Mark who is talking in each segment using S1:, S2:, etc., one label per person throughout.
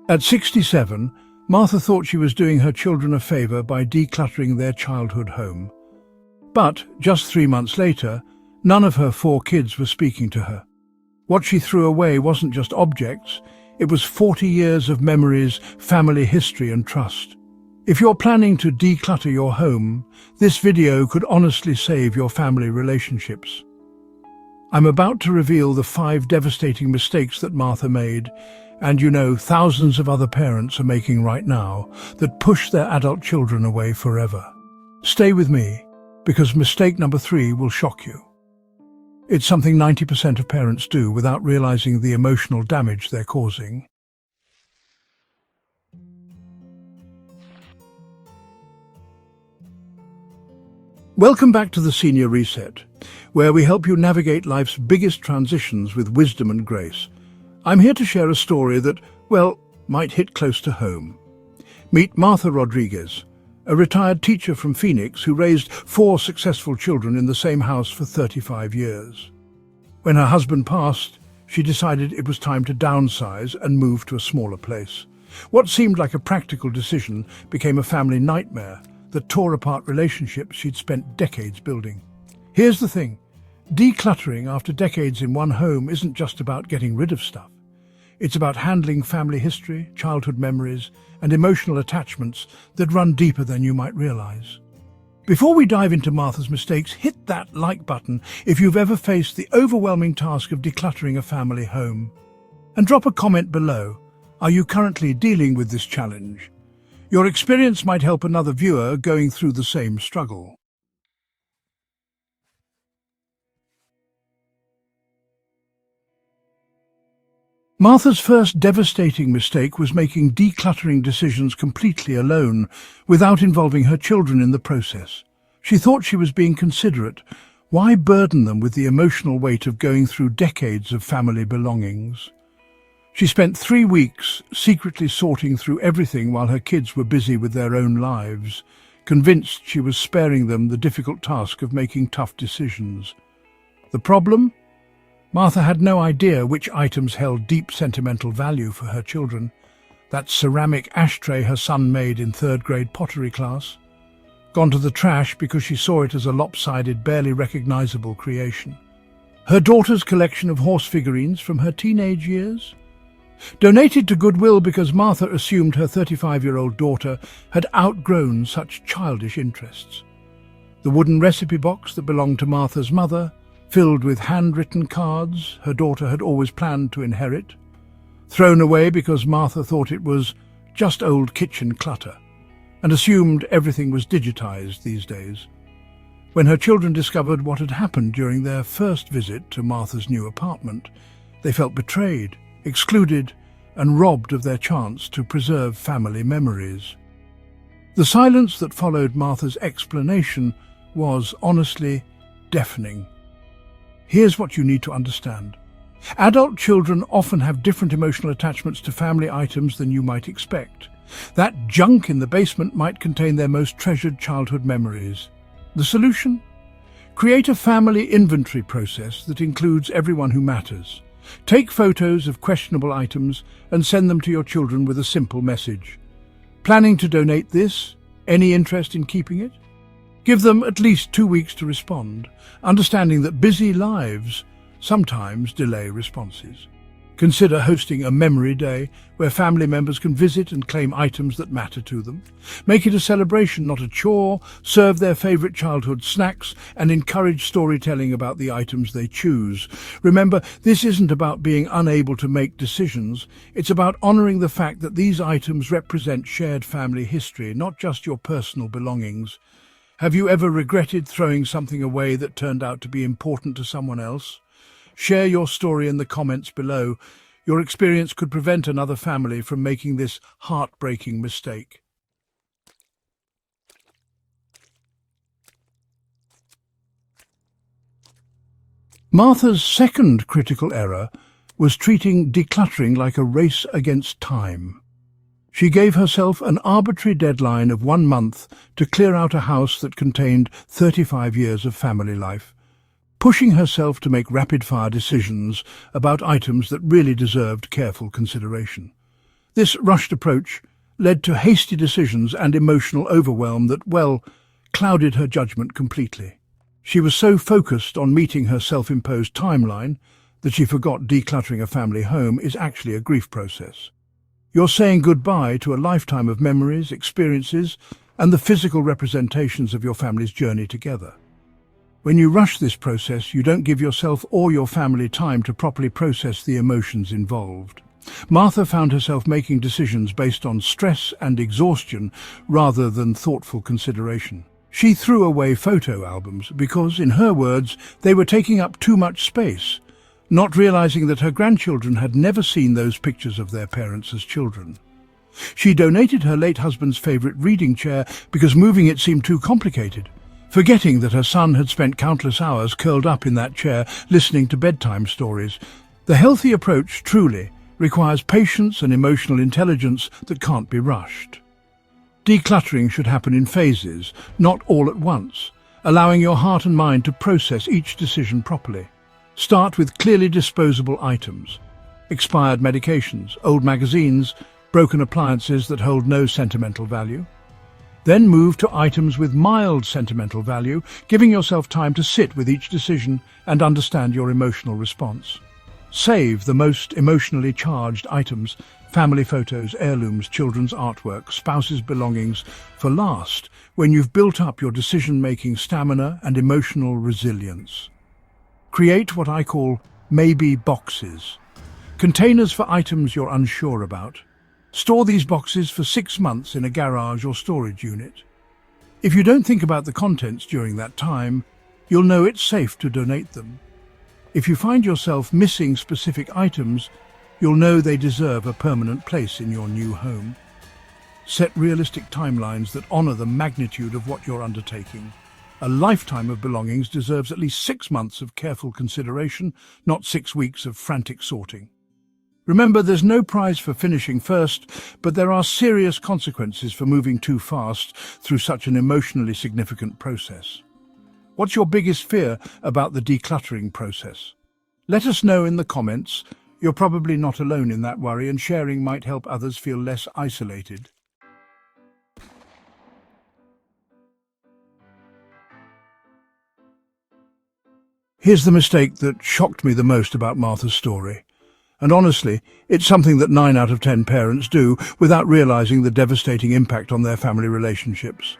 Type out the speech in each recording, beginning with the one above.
S1: At 67, Martha thought she was doing her children a favour by decluttering their childhood home. But, just 3 months later, none of her 4 kids were speaking to her. What she threw away wasn't just objects, it was 40 years of memories, family history and trust. If you're planning to declutter your home, this video could honestly save your family relationships. I'm about to reveal the 5 devastating mistakes that Martha made, and thousands of other parents are making right now, that push their adult children away forever. Stay with me, because mistake number 3 will shock you. It's something 90% of parents do without realizing the emotional damage they're causing. Welcome back to the Senior Reset, where we help you navigate life's biggest transitions with wisdom and grace. I'm here to share a story that, might hit close to home. Meet Martha Rodriguez, a retired teacher from Phoenix who raised 4 successful children in the same house for 35 years. When her husband passed, she decided it was time to downsize and move to a smaller place. What seemed like a practical decision became a family nightmare that tore apart relationships she'd spent decades building. Here's the thing, decluttering after decades in one home isn't just about getting rid of stuff. It's about handling family history, childhood memories, and emotional attachments that run deeper than you might realize. Before we dive into Martha's mistakes, hit that like button if you've ever faced the overwhelming task of decluttering a family home. And drop a comment below. Are you currently dealing with this challenge? Your experience might help another viewer going through the same struggle. Martha's first devastating mistake was making decluttering decisions completely alone, without involving her children in the process. She thought she was being considerate. Why burden them with the emotional weight of going through decades of family belongings? She spent 3 weeks secretly sorting through everything while her kids were busy with their own lives, convinced she was sparing them the difficult task of making tough decisions. The problem? Martha had no idea which items held deep sentimental value for her children. That ceramic ashtray her son made in 3rd grade pottery class, gone to the trash because she saw it as a lopsided, barely recognizable creation. Her daughter's collection of horse figurines from her teenage years, donated to Goodwill because Martha assumed her 35-year-old daughter had outgrown such childish interests. The wooden recipe box that belonged to Martha's mother, filled with handwritten cards her daughter had always planned to inherit, thrown away because Martha thought it was just old kitchen clutter, and assumed everything was digitized these days. When her children discovered what had happened during their first visit to Martha's new apartment, they felt betrayed, excluded, and robbed of their chance to preserve family memories. The silence that followed Martha's explanation was, honestly, deafening. Here's what you need to understand. Adult children often have different emotional attachments to family items than you might expect. That junk in the basement might contain their most treasured childhood memories. The solution? Create a family inventory process that includes everyone who matters. Take photos of questionable items and send them to your children with a simple message. Planning to donate this? Any interest in keeping it? Give them at least 2 weeks to respond, understanding that busy lives sometimes delay responses. Consider hosting a memory day where family members can visit and claim items that matter to them. Make it a celebration, not a chore. Serve their favorite childhood snacks and encourage storytelling about the items they choose. Remember, this isn't about being unable to make decisions. It's about honoring the fact that these items represent shared family history, not just your personal belongings. Have you ever regretted throwing something away that turned out to be important to someone else? Share your story in the comments below. Your experience could prevent another family from making this heartbreaking mistake. Martha's second critical error was treating decluttering like a race against time. She gave herself an arbitrary deadline of 1 month to clear out a house that contained 35 years of family life. pushing herself to make rapid-fire decisions about items that really deserved careful consideration. This rushed approach led to hasty decisions and emotional overwhelm that, well, clouded her judgment completely. She was so focused on meeting her self-imposed timeline that she forgot decluttering a family home is actually a grief process. You're saying goodbye to a lifetime of memories, experiences, and the physical representations of your family's journey together. When you rush this process, you don't give yourself or your family time to properly process the emotions involved. Martha found herself making decisions based on stress and exhaustion rather than thoughtful consideration. She threw away photo albums because, in her words, they were taking up too much space, not realizing that her grandchildren had never seen those pictures of their parents as children. She donated her late husband's favorite reading chair because moving it seemed too complicated, forgetting that her son had spent countless hours curled up in that chair listening to bedtime stories. The healthy approach truly requires patience and emotional intelligence that can't be rushed. Decluttering should happen in phases, not all at once, allowing your heart and mind to process each decision properly. Start with clearly disposable items, expired medications, old magazines, broken appliances that hold no sentimental value. Then move to items with mild sentimental value, giving yourself time to sit with each decision and understand your emotional response. Save the most emotionally charged items, family photos, heirlooms, children's artwork, spouses' belongings, for last, when you've built up your decision-making stamina and emotional resilience. Create what I call maybe boxes, containers for items you're unsure about. Store these boxes for 6 months in a garage or storage unit. If you don't think about the contents during that time, you'll know it's safe to donate them. If you find yourself missing specific items, you'll know they deserve a permanent place in your new home. Set realistic timelines that honor the magnitude of what you're undertaking. A lifetime of belongings deserves at least 6 months of careful consideration, not 6 weeks of frantic sorting. Remember, there's no prize for finishing first, but there are serious consequences for moving too fast through such an emotionally significant process. What's your biggest fear about the decluttering process? Let us know in the comments. You're probably not alone in that worry, and sharing might help others feel less isolated. Here's the mistake that shocked me the most about Martha's story. And honestly, it's something that 9 out of 10 parents do without realizing the devastating impact on their family relationships.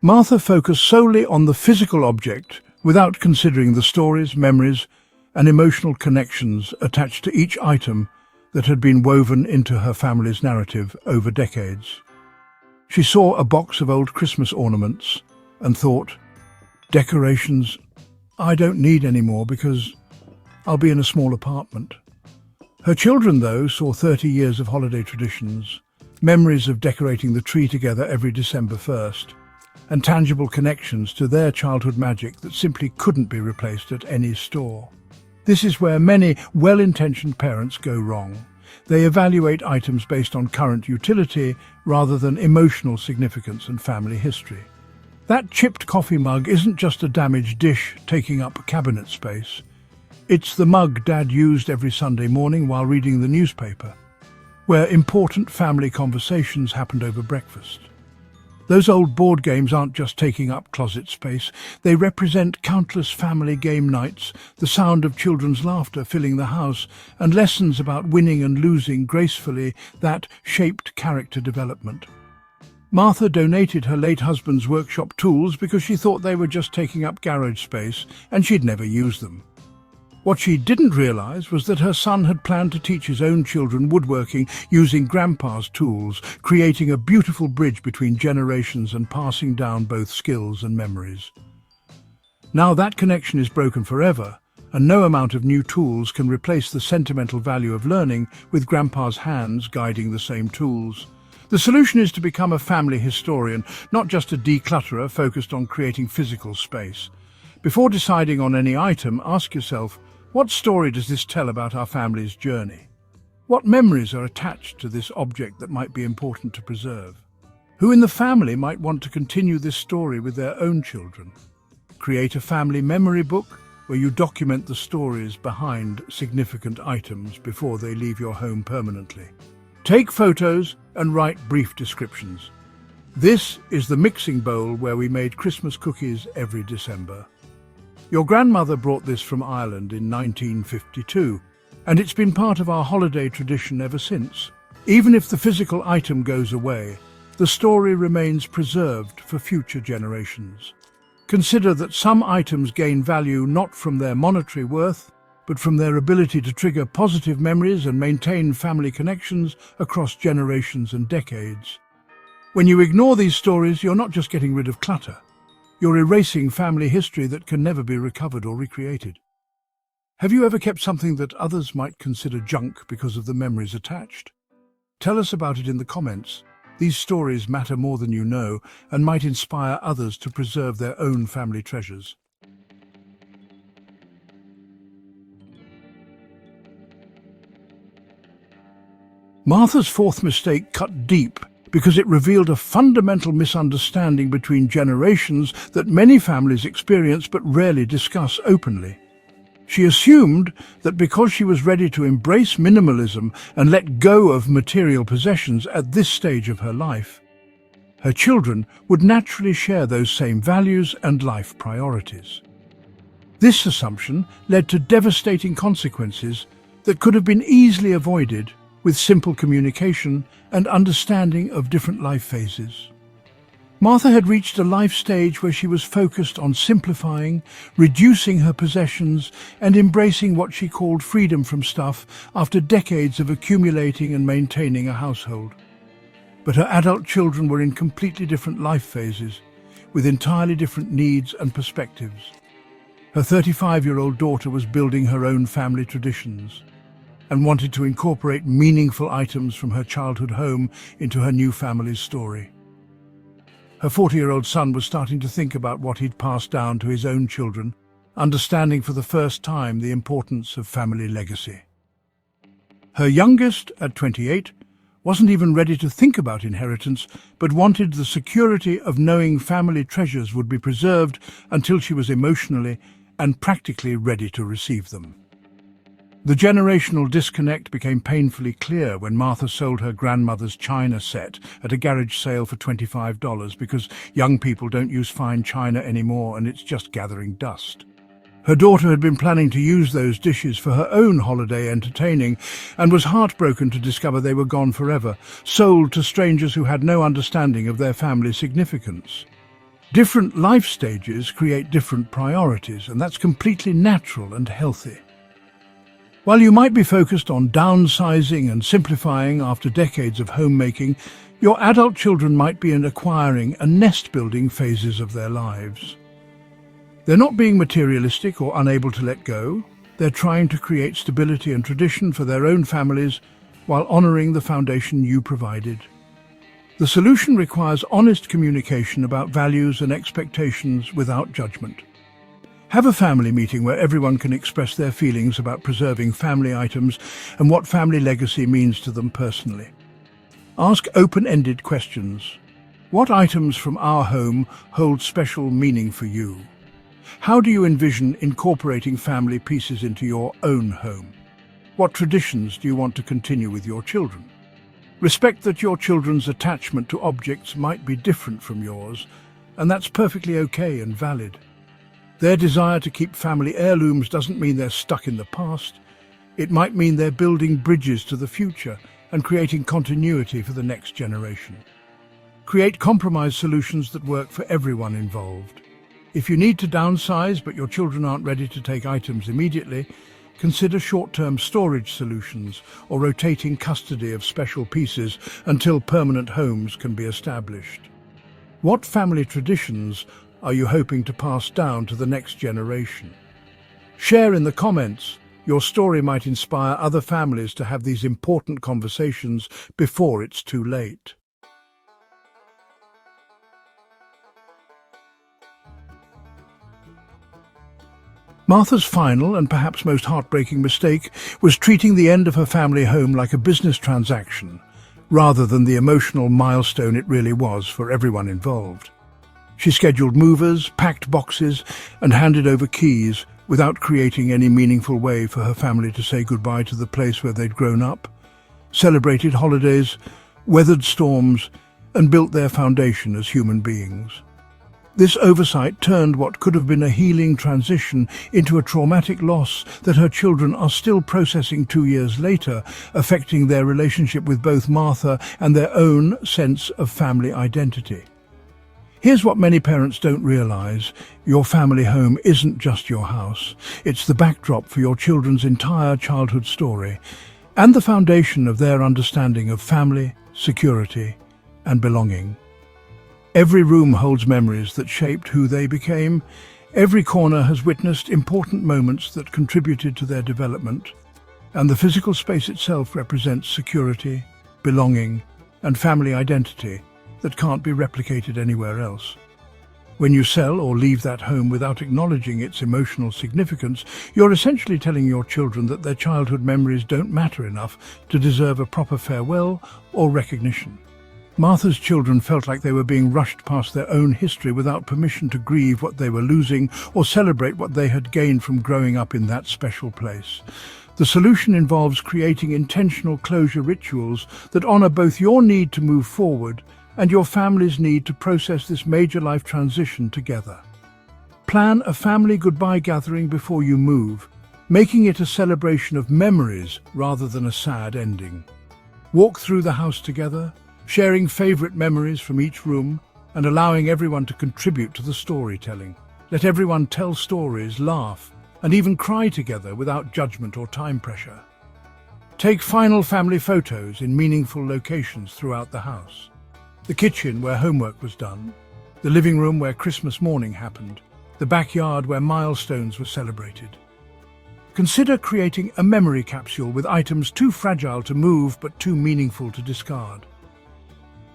S1: Martha focused solely on the physical object without considering the stories, memories, and emotional connections attached to each item that had been woven into her family's narrative over decades. She saw a box of old Christmas ornaments and thought, decorations, I don't need any more because I'll be in a small apartment. Her children, though, saw 30 years of holiday traditions, memories of decorating the tree together every December 1st, and tangible connections to their childhood magic that simply couldn't be replaced at any store. This is where many well-intentioned parents go wrong. They evaluate items based on current utility rather than emotional significance and family history. That chipped coffee mug isn't just a damaged dish taking up cabinet space. It's the mug Dad used every Sunday morning while reading the newspaper, where important family conversations happened over breakfast. Those old board games aren't just taking up closet space, they represent countless family game nights, the sound of children's laughter filling the house, and lessons about winning and losing gracefully that shaped character development. Martha donated her late husband's workshop tools because she thought they were just taking up garage space and she'd never use them. What she didn't realize was that her son had planned to teach his own children woodworking using Grandpa's tools, creating a beautiful bridge between generations and passing down both skills and memories. Now that connection is broken forever, and no amount of new tools can replace the sentimental value of learning with Grandpa's hands guiding the same tools. The solution is to become a family historian, not just a declutterer focused on creating physical space. Before deciding on any item, ask yourself, what story does this tell about our family's journey? What memories are attached to this object that might be important to preserve? Who in the family might want to continue this story with their own children? Create a family memory book where you document the stories behind significant items before they leave your home permanently. Take photos and write brief descriptions. This is the mixing bowl where we made Christmas cookies every December. Your grandmother brought this from Ireland in 1952, and it's been part of our holiday tradition ever since. Even if the physical item goes away, the story remains preserved for future generations. Consider that some items gain value not from their monetary worth, but from their ability to trigger positive memories and maintain family connections across generations and decades. When you ignore these stories, you're not just getting rid of clutter. You're erasing family history that can never be recovered or recreated. Have you ever kept something that others might consider junk because of the memories attached? Tell us about it in the comments. These stories matter more than you know and might inspire others to preserve their own family treasures. Martha's fourth mistake cut deep because it revealed a fundamental misunderstanding between generations that many families experience but rarely discuss openly. She assumed that because she was ready to embrace minimalism and let go of material possessions at this stage of her life, her children would naturally share those same values and life priorities. This assumption led to devastating consequences that could have been easily avoided with simple communication and understanding of different life phases. Martha had reached a life stage where she was focused on simplifying, reducing her possessions, and embracing what she called freedom from stuff after decades of accumulating and maintaining a household. But her adult children were in completely different life phases, with entirely different needs and perspectives. Her 35-year-old daughter was building her own family traditions and wanted to incorporate meaningful items from her childhood home into her new family's story. Her 40-year-old son was starting to think about what he'd passed down to his own children, understanding for the first time the importance of family legacy. Her youngest, at 28, wasn't even ready to think about inheritance, but wanted the security of knowing family treasures would be preserved until she was emotionally and practically ready to receive them. The generational disconnect became painfully clear when Martha sold her grandmother's china set at a garage sale for $25 because young people don't use fine china anymore and it's just gathering dust. Her daughter had been planning to use those dishes for her own holiday entertaining and was heartbroken to discover they were gone forever, sold to strangers who had no understanding of their family's significance. Different life stages create different priorities, and that's completely natural and healthy. While you might be focused on downsizing and simplifying after decades of homemaking, your adult children might be in acquiring and nest-building phases of their lives. They're not being materialistic or unable to let go. They're trying to create stability and tradition for their own families while honoring the foundation you provided. The solution requires honest communication about values and expectations without judgment. Have a family meeting where everyone can express their feelings about preserving family items and what family legacy means to them personally. Ask open-ended questions. What items from our home hold special meaning for you? How do you envision incorporating family pieces into your own home? What traditions do you want to continue with your children? Respect that your children's attachment to objects might be different from yours, and that's perfectly okay and valid. Their desire to keep family heirlooms doesn't mean they're stuck in the past. It might mean they're building bridges to the future and creating continuity for the next generation. Create compromise solutions that work for everyone involved. If you need to downsize but your children aren't ready to take items immediately, consider short-term storage solutions or rotating custody of special pieces until permanent homes can be established. What family traditions are you hoping to pass down to the next generation? Share in the comments. Your story might inspire other families to have these important conversations before it's too late. Martha's final and perhaps most heartbreaking mistake was treating the end of her family home like a business transaction, rather than the emotional milestone it really was for everyone involved. She scheduled movers, packed boxes, and handed over keys, without creating any meaningful way for her family to say goodbye to the place where they'd grown up, celebrated holidays, weathered storms, and built their foundation as human beings. This oversight turned what could have been a healing transition into a traumatic loss that her children are still processing 2 years later, affecting their relationship with both Martha and their own sense of family identity. Here's what many parents don't realize. Your family home isn't just your house. It's the backdrop for your children's entire childhood story and the foundation of their understanding of family, security, and belonging. Every room holds memories that shaped who they became. Every corner has witnessed important moments that contributed to their development. And the physical space itself represents security, belonging, and family identity that can't be replicated anywhere else. When you sell or leave that home without acknowledging its emotional significance, you're essentially telling your children that their childhood memories don't matter enough to deserve a proper farewell or recognition. Martha's children felt like they were being rushed past their own history without permission to grieve what they were losing or celebrate what they had gained from growing up in that special place. The solution involves creating intentional closure rituals that honor both your need to move forward and your family's need to process this major life transition together. Plan a family goodbye gathering before you move, making it a celebration of memories rather than a sad ending. Walk through the house together, sharing favorite memories from each room and allowing everyone to contribute to the storytelling. Let everyone tell stories, laugh, and even cry together without judgment or time pressure. Take final family photos in meaningful locations throughout the house. The kitchen where homework was done, the living room where Christmas morning happened, the backyard where milestones were celebrated. Consider creating a memory capsule with items too fragile to move but too meaningful to discard.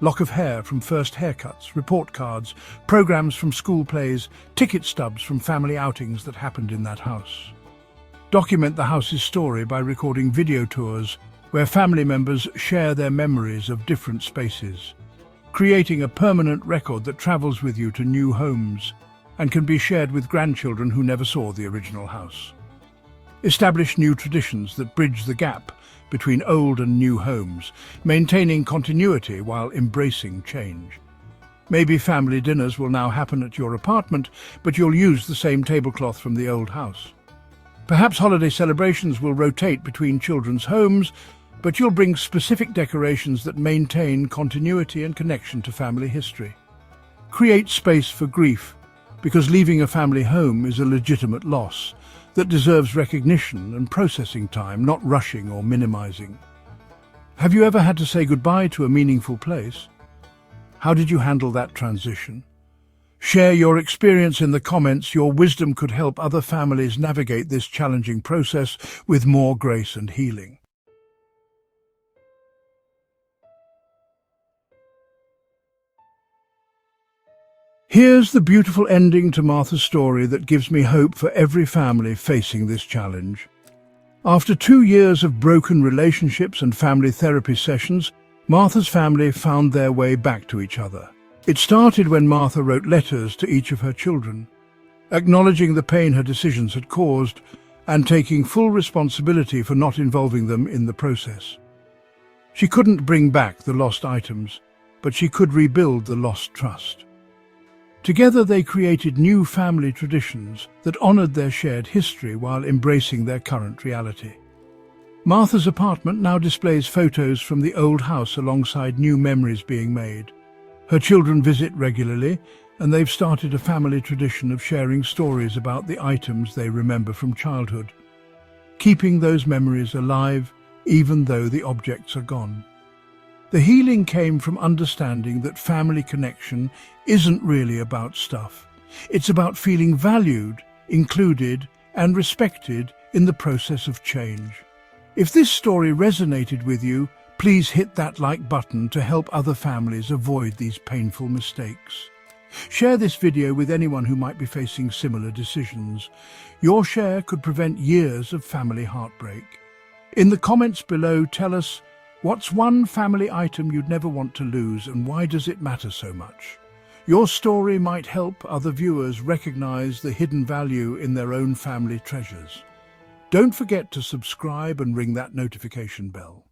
S1: Lock of hair from first haircuts, report cards, programs from school plays, ticket stubs from family outings that happened in that house. Document the house's story by recording video tours where family members share their memories of different spaces, creating a permanent record that travels with you to new homes and can be shared with grandchildren who never saw the original house. Establish new traditions that bridge the gap between old and new homes, maintaining continuity while embracing change. Maybe family dinners will now happen at your apartment, but you'll use the same tablecloth from the old house. Perhaps holiday celebrations will rotate between children's homes, but you'll bring specific decorations that maintain continuity and connection to family history. Create space for grief, because leaving a family home is a legitimate loss that deserves recognition and processing time, not rushing or minimizing. Have you ever had to say goodbye to a meaningful place? How did you handle that transition? Share your experience in the comments. Your wisdom could help other families navigate this challenging process with more grace and healing. Here's the beautiful ending to Martha's story that gives me hope for every family facing this challenge. After 2 years of broken relationships and family therapy sessions, Martha's family found their way back to each other. It started when Martha wrote letters to each of her children, acknowledging the pain her decisions had caused and taking full responsibility for not involving them in the process. She couldn't bring back the lost items, but she could rebuild the lost trust. Together they created new family traditions that honored their shared history while embracing their current reality. Martha's apartment now displays photos from the old house alongside new memories being made. Her children visit regularly, and they've started a family tradition of sharing stories about the items they remember from childhood, keeping those memories alive even though the objects are gone. The healing came from understanding that family connection isn't really about stuff. It's about feeling valued, included, and respected in the process of change. If this story resonated with you, please hit that like button to help other families avoid these painful mistakes. Share this video with anyone who might be facing similar decisions. Your share could prevent years of family heartbreak. In the comments below, tell us, what's one family item you'd never want to lose and why does it matter so much? Your story might help other viewers recognize the hidden value in their own family treasures. Don't forget to subscribe and ring that notification bell.